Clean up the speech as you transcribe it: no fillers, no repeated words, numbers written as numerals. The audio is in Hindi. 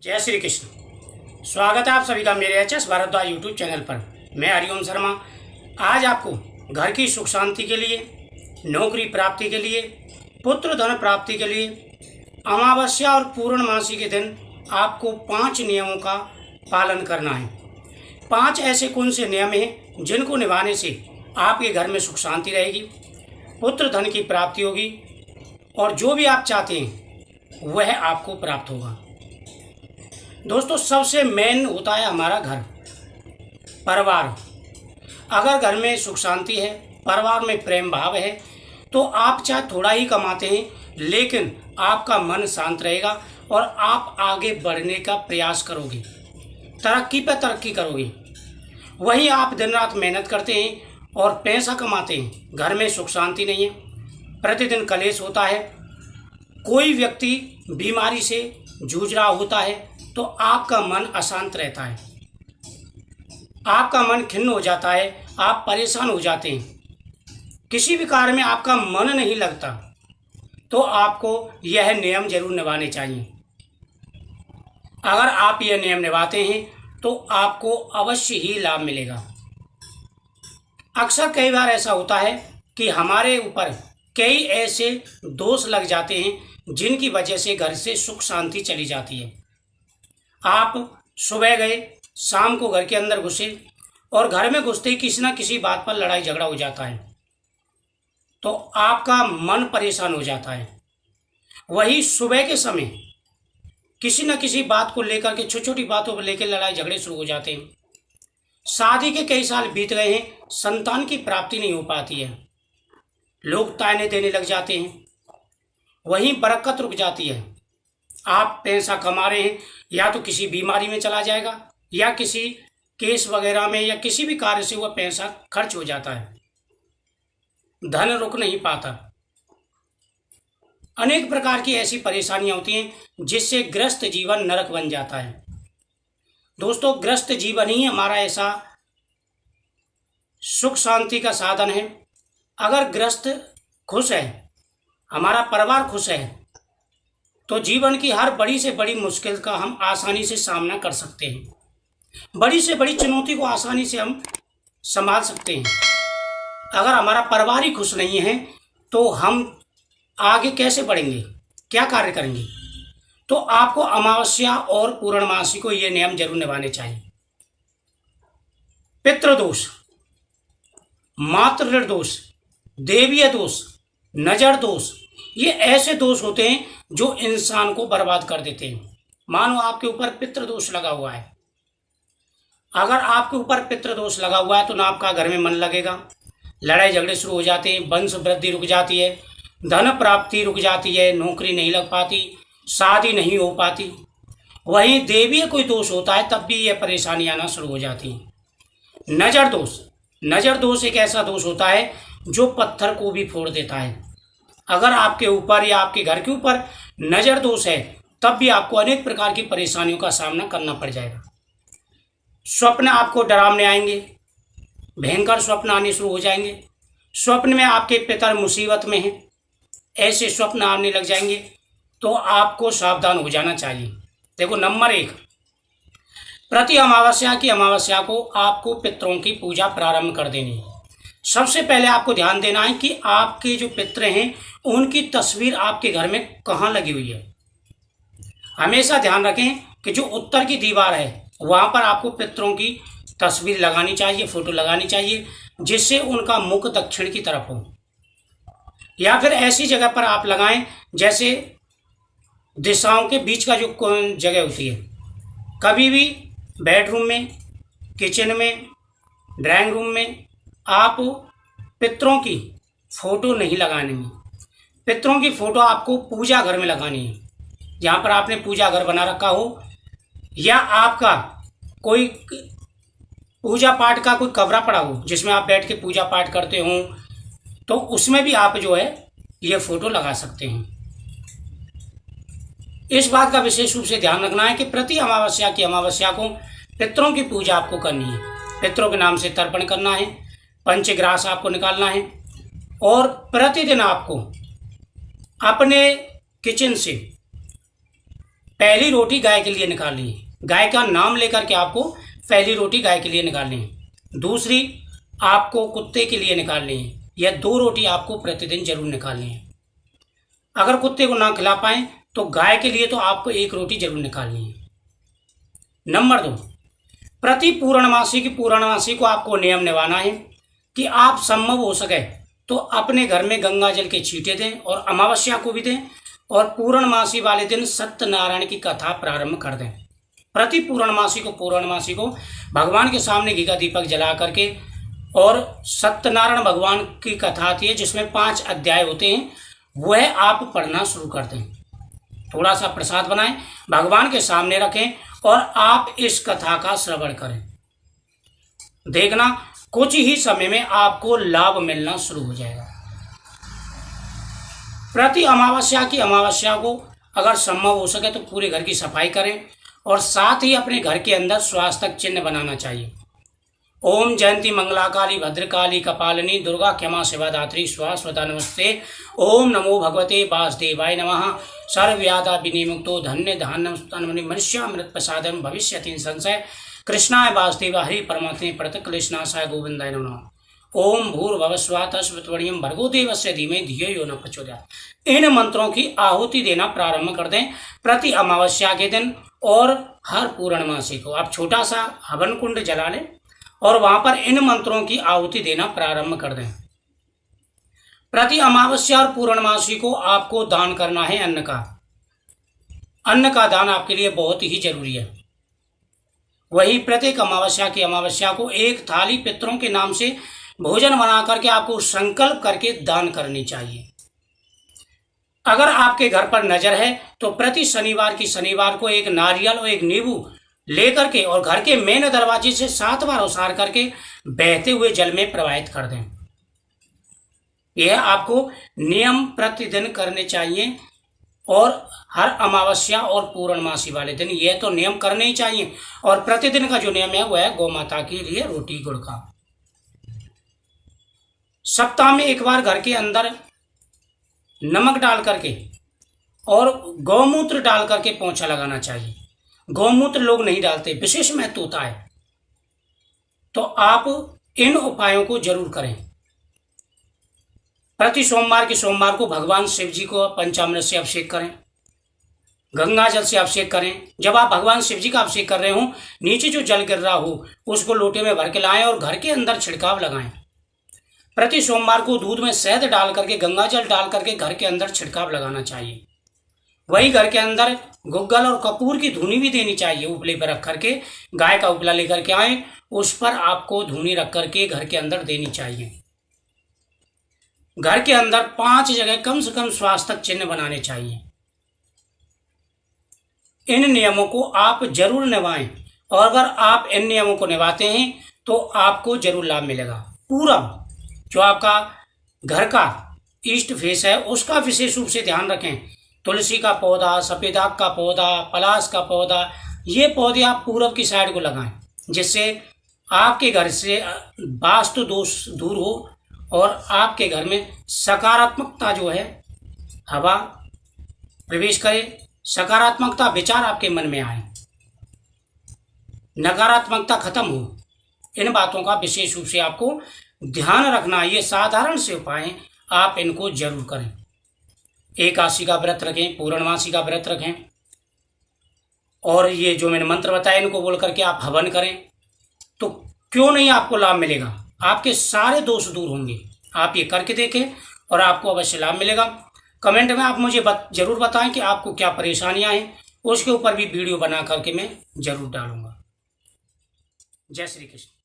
जय श्री कृष्ण। स्वागत है आप सभी का मेरे एच.एस. भारद्वाज यूट्यूब चैनल पर। मैं हरिओम शर्मा आज आपको घर की सुख शांति के लिए, नौकरी प्राप्ति के लिए, पुत्र धन प्राप्ति के लिए अमावस्या और पूर्णमासी के दिन आपको 5 नियमों का पालन करना है। 5 ऐसे कौन से नियम हैं जिनको निभाने से आपके घर में सुख शांति रहेगी, पुत्र धन की प्राप्ति होगी और जो भी आप चाहते हैं वह आपको प्राप्त होगा। दोस्तों, सबसे मेन होता है हमारा घर, परिवार। अगर घर में सुख शांति है, परिवार में प्रेम भाव है, तो आप चाहे थोड़ा ही कमाते हैं लेकिन आपका मन शांत रहेगा और आप आगे बढ़ने का प्रयास करोगे, तरक्की पर तरक्की करोगे। वहीं आप दिन रात मेहनत करते हैं और पैसा कमाते हैं, घर में सुख शांति नहीं है, प्रतिदिन कलेश होता है, कोई व्यक्ति बीमारी से जूझ रहा होता है, तो आपका मन अशांत रहता है, आपका मन खिन्न हो जाता है, आप परेशान हो जाते हैं, किसी भी कार्य में आपका मन नहीं लगता, तो आपको यह नियम जरूर निभाने चाहिए। अगर आप यह नियम निभाते हैं तो आपको अवश्य ही लाभ मिलेगा। अक्सर कई बार ऐसा होता है कि हमारे ऊपर कई ऐसे दोष लग जाते हैं जिनकी वजह से घर से सुख शांति चली जाती है। आप सुबह गए, शाम को घर के अंदर घुसे और घर में घुसते ही किसी ना किसी बात पर लड़ाई झगड़ा हो जाता है, तो आपका मन परेशान हो जाता है। वही सुबह के समय किसी न किसी बात को लेकर के, छोटी छोटी बातों को लेकर लड़ाई झगड़े शुरू हो जाते हैं। शादी के कई साल बीत गए हैं, संतान की प्राप्ति नहीं हो पाती है, लोग ताने देने लग जाते हैं, वहीं बरकत रुक जाती है। आप पैसा कमा रहे हैं, या तो किसी बीमारी में चला जाएगा या किसी केस वगैरह में या किसी भी कार्य से वह पैसा खर्च हो जाता है, धन रुक नहीं पाता। अनेक प्रकार की ऐसी परेशानियां होती हैं जिससे ग्रस्त जीवन नरक बन जाता है। दोस्तों, ग्रस्त जीवन ही हमारा ऐसा सुख शांति का साधन है। अगर ग्रस्त खुश है, हमारा परिवार खुश है, तो जीवन की हर बड़ी से बड़ी मुश्किल का हम आसानी से सामना कर सकते हैं, बड़ी से बड़ी चुनौती को आसानी से हम संभाल सकते हैं। अगर हमारा परिवार ही खुश नहीं है तो हम आगे कैसे बढ़ेंगे, क्या कार्य करेंगे? तो आपको अमावस्या और पूर्णमासी को ये नियम जरूर निभाने चाहिए। पितृदोष, मातृ दोष, देवीय दोष, नजर दोष, ये ऐसे दोष होते हैं जो इंसान को बर्बाद कर देते हैं। मानो आपके ऊपर पितृदोष लगा हुआ है। अगर आपके ऊपर पितृदोष लगा हुआ है तो ना आपका घर में मन लगेगा, लड़ाई झगड़े शुरू हो जाते हैं, वंश वृद्धि रुक जाती है, धन प्राप्ति रुक जाती है, नौकरी नहीं लग पाती, शादी नहीं हो पाती। वहीं देवीय कोई दोष होता है तब भी यह परेशानी आना शुरू हो जाती है। नजर दोष, नजर दोष एक ऐसा दोष होता है जो पत्थर को भी फोड़ देता है। अगर आपके ऊपर या आपके घर के ऊपर नजर दोष है तब भी आपको अनेक प्रकार की परेशानियों का सामना करना पड़ जाएगा। स्वप्न आपको डरावने आएंगे, भयंकर स्वप्न आने शुरू हो जाएंगे। स्वप्न में आपके पिता मुसीबत में हैं, ऐसे स्वप्न आने लग जाएंगे, तो आपको सावधान हो जाना चाहिए। देखो, नंबर 1, प्रति अमावस्या की अमावस्या को आपको पितरों की पूजा प्रारंभ कर देनी है। सबसे पहले आपको ध्यान देना है कि आपके जो पितर हैं उनकी तस्वीर आपके घर में कहाँ लगी हुई है। हमेशा ध्यान रखें कि जो उत्तर की दीवार है वहां पर आपको पितरों की तस्वीर लगानी चाहिए, फोटो लगानी चाहिए, जिससे उनका मुख दक्षिण की तरफ हो, या फिर ऐसी जगह पर आप लगाएं जैसे दिशाओं के बीच का जो जगह होती है। कभी भी बेडरूम में, किचन में, ड्राइंग रूम में आप पितरों की फोटो नहीं लगानी है। पितरों की फोटो आपको पूजा घर में लगानी है, जहाँ पर आपने पूजा घर बना रखा हो, या आपका कोई पूजा पाठ का कोई कमरा पड़ा हो जिसमें आप बैठ के पूजा पाठ करते हो, तो उसमें भी आप जो है ये फोटो लगा सकते हैं। इस बात का विशेष रूप से ध्यान रखना है कि प्रति अमावस्या की अमावस्या को पितरों की पूजा आपको करनी है, पितरों के नाम से तर्पण करना है, पंचग्रास आपको निकालना है, और प्रतिदिन आपको अपने किचन से पहली रोटी गाय के लिए निकालनी है, गाय का नाम लेकर के आपको पहली रोटी गाय के लिए निकालनी है। दूसरी आपको कुत्ते के लिए निकालनी है, यह 2 रोटी आपको प्रतिदिन जरूर निकालनी है। अगर कुत्ते को ना खिला पाए तो गाय के लिए तो आपको 1 रोटी जरूर निकालनी है। नंबर 2, प्रति पूर्णमासी को आपको नियम निभाना है कि आप संभव हो सके तो अपने घर में गंगा जल के छींटे दें और अमावस्या को भी दें, और पूर्णमासी वाले दिन सत्यनारायण की कथा प्रारंभ कर दें। प्रति पूर्णमासी को भगवान के सामने घी का दीपक जला करके, और सत्यनारायण भगवान की कथा आती है जिसमें 5 अध्याय होते हैं, वह आप पढ़ना शुरू कर दें। थोड़ा सा प्रसाद बनाएं, भगवान के सामने रखें और आप इस कथा का श्रवण करें। देखना कुछ ही समय में आपको लाभ मिलना शुरू हो जाएगा। प्रति अमावस्या को अगर संभव हो सके तो पूरे घर की सफाई करें, और साथ ही अपने घर के अंदर स्वास्थ्य चिन्ह बनाना चाहिए। ओम जयंती मंगलाकाली भद्रकाली कपालिनी दुर्गा क्षमा शिवा दात्री स्वास्वता नमस्ते। ओम नमो भगवते वासुदेवाय नमः। सर्वव्याधा विनिमुक्तो धन्य धान्य मनुष्यामृत प्रसादम भविष्यति संशय। कृष्णाय वासुदेव हरि परमात्मे प्रतिक्लेशनाशाय गोविंदाय नमः। ओम भूर्भुवस्सुवः तत्सवितुर्वरेण्यं भर्गो देवस्य धीमहि धियो यो न प्रचोदयात्। इन मंत्रों की आहुति देना प्रारंभ कर दें प्रति अमावस्या के दिन, और हर पूर्णमासी को आप छोटा सा हवन कुंड जला लें और वहां पर इन मंत्रों की आहुति देना प्रारंभ कर दें। प्रति अमावस्या और पूर्णमासी को आपको दान करना है अन्न का। अन्न का दान आपके लिए बहुत ही जरूरी है। वही प्रत्येक अमावस्या को 1 थाली पितरों के नाम से भोजन बना करके आपको संकल्प करके दान करनी चाहिए। अगर आपके घर पर नजर है तो प्रति शनिवार को 1 नारियल और 1 नींबू लेकर के और घर के मेन दरवाजे से 7 बार उसार करके बहते हुए जल में प्रवाहित कर दें। यह आपको नियम प्रतिदिन करने चाहिए, और हर अमावस्या और पूर्णमासी वाले दिन यह तो नियम करने ही चाहिए। और प्रतिदिन का जो नियम है वह है गौ माता के लिए रोटी गुड़ का। सप्ताह में 1 बार घर के अंदर नमक डाल करके और गौमूत्र डाल करके पोंछा लगाना चाहिए। गौमूत्र लोग नहीं डालते, विशेष महत्व होता है, तो आप इन उपायों को जरूर करें। प्रति सोमवार को भगवान शिव जी को पंचामृत से अभिषेक करें, गंगा जल से अभिषेक करें। जब आप भगवान शिव जी का अभिषेक कर रहे हो, नीचे जो जल गिर रहा हो उसको लोटे में भर के लाएं और घर के अंदर छिड़काव लगाएं। प्रति सोमवार को दूध में शहद डाल करके, गंगा जल डाल करके घर के अंदर छिड़काव लगाना चाहिए। वही घर के अंदर गुग्गल और कपूर की धुनी भी देनी चाहिए। उपले पर रख करके, गाय का उपला लेकर के आए, उस पर आपको धुनी रख करके घर के अंदर देनी चाहिए। घर के अंदर 5 जगह कम से कम स्वास्थ्य चिन्ह बनाने चाहिए। इन नियमों को आप जरूर निभाएं, और अगर आप इन नियमों को निभाते हैं तो आपको जरूर लाभ मिलेगा। पूरब जो आपका घर का ईस्ट फेस है उसका विशेष रूप से ध्यान रखें। तुलसी का पौधा, सफेदाग का पौधा, पलाश का पौधा, ये पौधे आप पूरब की साइड को लगाएं, जिससे आपके घर से वास्तु दोष दूर हो और आपके घर में सकारात्मकता जो है हवा प्रवेश करे, सकारात्मकता विचार आपके मन में आए, नकारात्मकता खत्म हो। इन बातों का विशेष रूप से आपको ध्यान रखना। ये साधारण से उपाय आप इनको जरूर करें। एकादशी का व्रत रखें, पूर्णमासी का व्रत रखें, और ये जो मैंने मंत्र बताए इनको बोल करके आप हवन करें, तो क्यों नहीं आपको लाभ मिलेगा। आपके सारे दोष दूर होंगे। आप ये करके देखें और आपको अवश्य लाभ मिलेगा। कमेंट में आप मुझे जरूर बताएं कि आपको क्या परेशानियां हैं, उसके ऊपर भी वीडियो बना करके मैं जरूर डालूंगा। जय श्री कृष्ण।